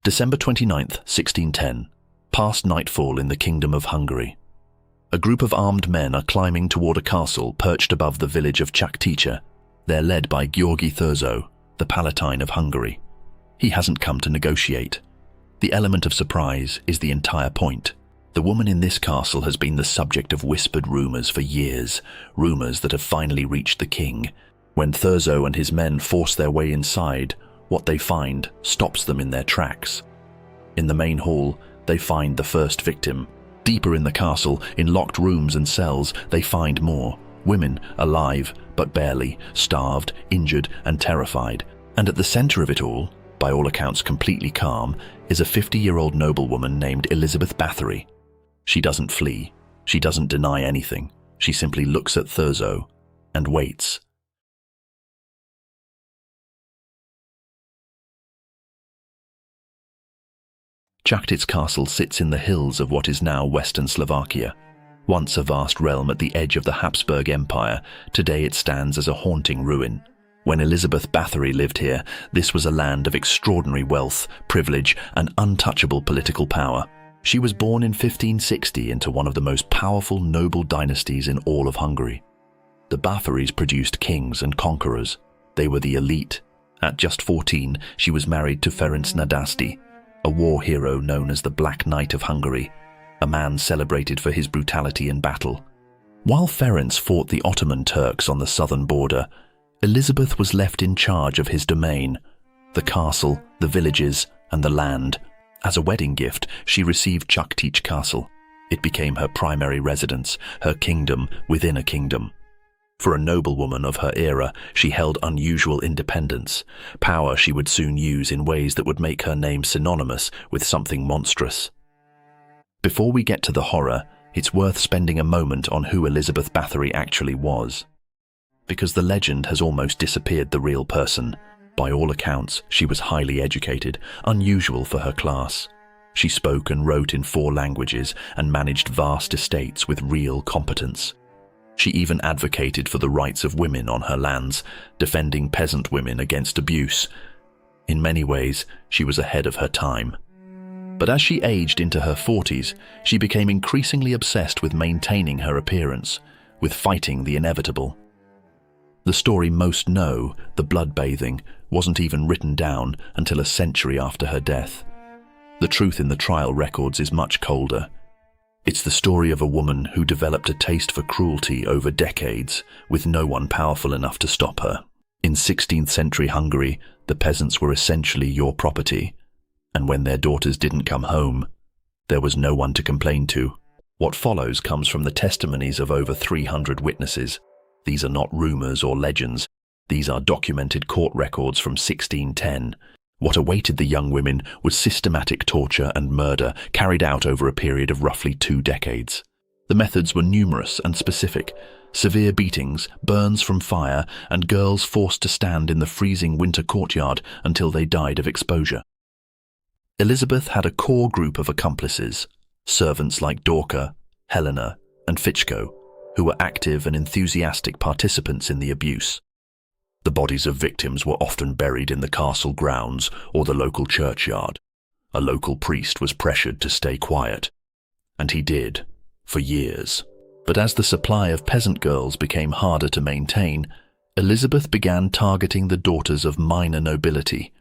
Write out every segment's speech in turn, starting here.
December 29th, 1610. Past nightfall in the Kingdom of Hungary. A group of armed men are climbing toward a castle perched above the village of Čachtice. They're led by György Thurzó, the Palatine of Hungary. He hasn't come to negotiate. The element of surprise is the entire point. The woman in this castle has been the subject of whispered rumors for years, rumors that have finally reached the king. When Thurzó and his men force their way inside, what they find stops them in their tracks. In the main hall, they find the first victim. Deeper in the castle, in locked rooms and cells, they find more. Women, alive, but barely, starved, injured, and terrified. And at the center of it all, by all accounts completely calm, is a 50-year-old noblewoman named Elizabeth Báthory. She doesn't flee. She doesn't deny anything. She simply looks at Thurzó and waits. Čachtice Castle sits in the hills of what is now western Slovakia. Once a vast realm at the edge of the Habsburg Empire, today it stands as a haunting ruin. When Elizabeth Báthory lived here, this was a land of extraordinary wealth, privilege, and untouchable political power. She was born in 1560 into one of the most powerful noble dynasties in all of Hungary. The Bathorys produced kings and conquerors. They were the elite. At just 14, she was married to Ferenc Nadasdy, a war hero known as the Black Knight of Hungary, a man celebrated for his brutality in battle. While Ferenc fought the Ottoman Turks on the southern border, Elizabeth was left in charge of his domain, the castle, the villages, and the land. As a wedding gift, she received Čachtice Castle. It became her primary residence, her kingdom within a kingdom. For a noblewoman of her era, she held unusual independence, power she would soon use in ways that would make her name synonymous with something monstrous. Before we get to the horror, it's worth spending a moment on who Elizabeth Báthory actually was. Because the legend has almost disappeared the real person. By all accounts, she was highly educated, unusual for her class. She spoke and wrote in 4 languages and managed vast estates with real competence. She even advocated for the rights of women on her lands, defending peasant women against abuse. In many ways, she was ahead of her time. But as she aged into her 40s, she became increasingly obsessed with maintaining her appearance, with fighting the inevitable. The story most know, the blood-bathing, wasn't even written down until a century after her death. The truth in the trial records is much colder. It's the story of a woman who developed a taste for cruelty over decades, with no one powerful enough to stop her. In 16th century Hungary, the peasants were essentially your property, and when their daughters didn't come home, there was no one to complain to. What follows comes from the testimonies of over 300 witnesses. These are not rumors or legends. These are documented court records from 1610. What awaited the young women was systematic torture and murder carried out over a period of roughly 2 decades. The methods were numerous and specific: severe beatings, burns from fire, and girls forced to stand in the freezing winter courtyard until they died of exposure. Elizabeth had a core group of accomplices, servants like Dorka, Helena, and Fichko, who were active and enthusiastic participants in the abuse. The bodies of victims were often buried in the castle grounds or the local churchyard. A local priest was pressured to stay quiet, and he did, for years. But as the supply of peasant girls became harder to maintain, Elizabeth began targeting the daughters of minor nobility.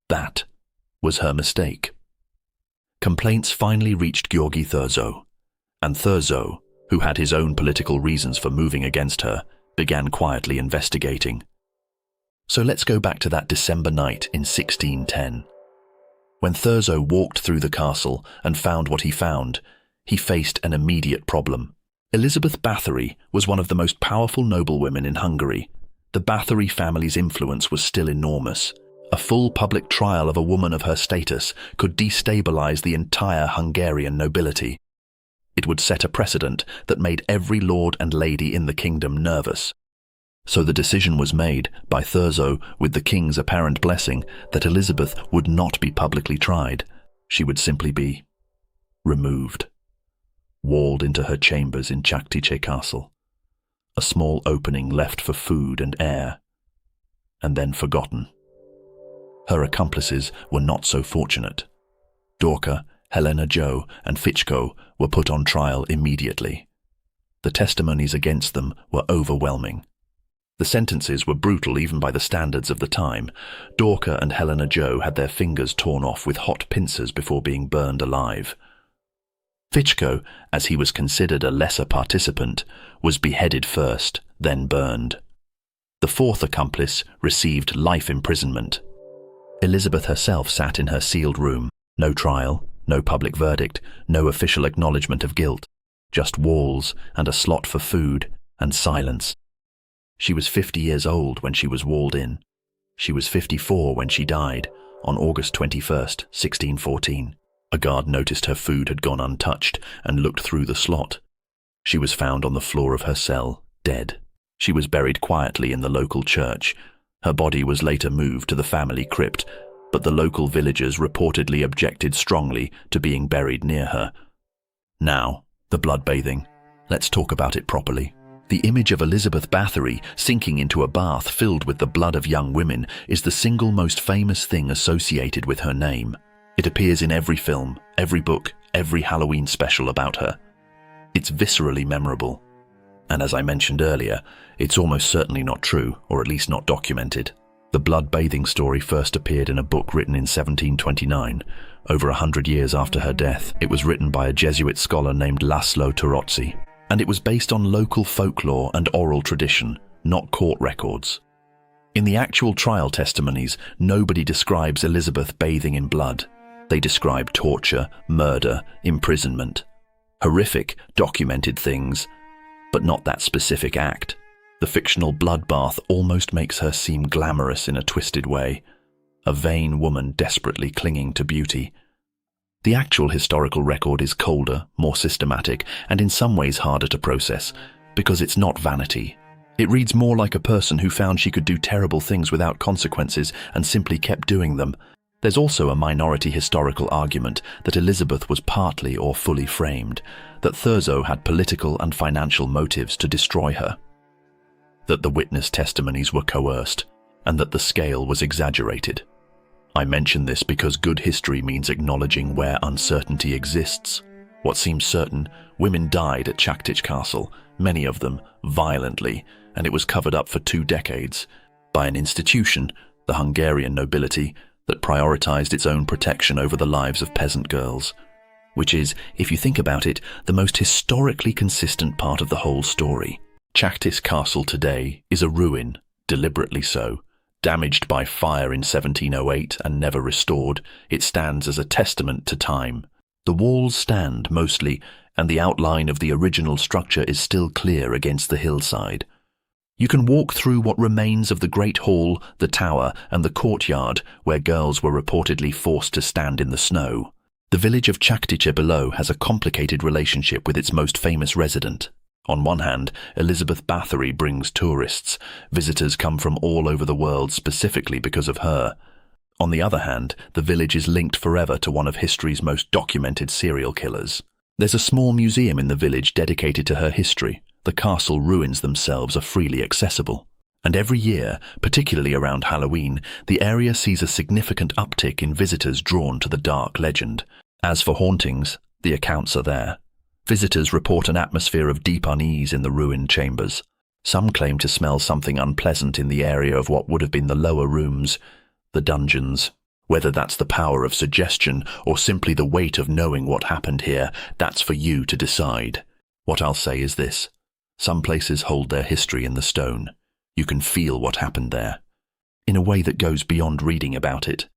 That was her mistake. Complaints finally reached György Thurzó, and Thurzó, who had his own political reasons for moving against her, began quietly investigating. So let's go back to that December night in 1610. When Thurzó walked through the castle and found what he found, he faced an immediate problem. Elizabeth Báthory was one of the most powerful noblewomen in Hungary. The Bathory family's influence was still enormous. A full public trial of a woman of her status could destabilize the entire Hungarian nobility. It would set a precedent that made every lord and lady in the kingdom nervous. So the decision was made by Thurzó, with the king's apparent blessing, that Elizabeth would not be publicly tried. She would simply be removed, walled into her chambers in Čachtice Castle, a small opening left for food and air, and then forgotten. Her accomplices were not so fortunate. Dorka, Helena Jo, and Ficzko were put on trial immediately. The testimonies against them were overwhelming. The sentences were brutal even by the standards of the time. Dorka and Helena Jo had their fingers torn off with hot pincers before being burned alive. Ficzko, as he was considered a lesser participant, was beheaded first, then burned. The fourth accomplice received life imprisonment. Elizabeth herself sat in her sealed room. No trial, no public verdict, no official acknowledgement of guilt. Just walls and a slot for food and silence. She was 50 years old when she was walled in. She was 54 when she died, on August 21st, 1614. A guard noticed her food had gone untouched and looked through the slot. She was found on the floor of her cell, dead. She was buried quietly in the local church. Her body was later moved to the family crypt, but the local villagers reportedly objected strongly to being buried near her. Now, the blood bathing. Let's talk about it properly. The image of Elizabeth Báthory sinking into a bath filled with the blood of young women is the single most famous thing associated with her name. It appears in every film, every book, every Halloween special about her. It's viscerally memorable. And as I mentioned earlier, it's almost certainly not true, or at least not documented. The blood bathing story first appeared in a book written in 1729, over 100 years after her death. It was written by a Jesuit scholar named Laszlo Turoczi, and it was based on local folklore and oral tradition, not court records. In the actual trial testimonies, nobody describes Elizabeth bathing in blood. They describe torture, murder, imprisonment. Horrific, documented things, but not that specific act. The fictional bloodbath almost makes her seem glamorous in a twisted way, a vain woman desperately clinging to beauty. The actual historical record is colder, more systematic, and in some ways harder to process, because it's not vanity. It reads more like a person who found she could do terrible things without consequences and simply kept doing them. There's also a minority historical argument that Elizabeth was partly or fully framed, that Thurzó had political and financial motives to destroy her, that the witness testimonies were coerced, and that the scale was exaggerated. I mention this because good history means acknowledging where uncertainty exists. What seems certain, women died at Čachtice Castle, many of them violently, and it was covered up for 2 decades by an institution, the Hungarian nobility, that prioritized its own protection over the lives of peasant girls, which is, if you think about it, the most historically consistent part of the whole story. Čachtice Castle today is a ruin, deliberately so. Damaged by fire in 1708 and never restored, it stands as a testament to time. The walls stand mostly, and the outline of the original structure is still clear against the hillside. You can walk through what remains of the Great Hall, the tower, and the courtyard where girls were reportedly forced to stand in the snow. The village of Čachtice below has a complicated relationship with its most famous resident. On one hand, Elizabeth Báthory brings tourists. Visitors come from all over the world specifically because of her. On the other hand, the village is linked forever to one of history's most documented serial killers. There's a small museum in the village dedicated to her history. The castle ruins themselves are freely accessible. And every year, particularly around Halloween, the area sees a significant uptick in visitors drawn to the dark legend. As for hauntings, the accounts are there. Visitors report an atmosphere of deep unease in the ruined chambers. Some claim to smell something unpleasant in the area of what would have been the lower rooms, the dungeons. Whether that's the power of suggestion or simply the weight of knowing what happened here, that's for you to decide. What I'll say is this. Some places hold their history in the stone. You can feel what happened there, in a way that goes beyond reading about it.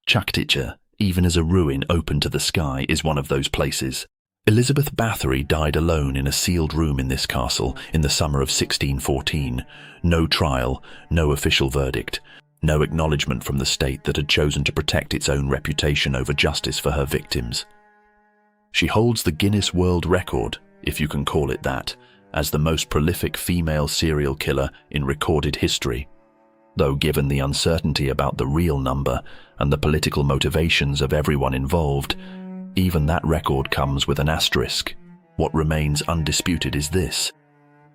Čachtice, even as a ruin open to the sky, is one of those places. Elizabeth Báthory died alone in a sealed room in this castle in the summer of 1614. No trial, no official verdict, no acknowledgement from the state that had chosen to protect its own reputation over justice for her victims. She holds the Guinness World Record, if you can call it that, as the most prolific female serial killer in recorded history. Though given the uncertainty about the real number and the political motivations of everyone involved, even that record comes with an asterisk. What remains undisputed is this.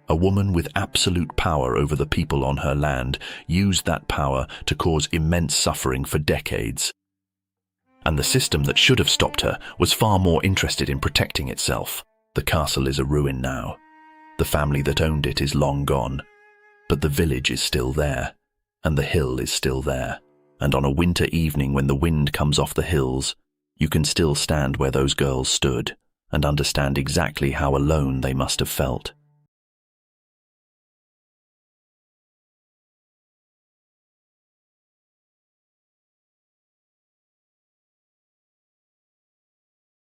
A woman with absolute power over the people on her land used that power to cause immense suffering for decades. and the system that should have stopped her was far more interested in protecting itself. The castle is a ruin now. The family that owned it is long gone, but the village is still there, and the hill is still there. And on a winter evening when the wind comes off the hills, you can still stand where those girls stood and understand exactly how alone they must have felt.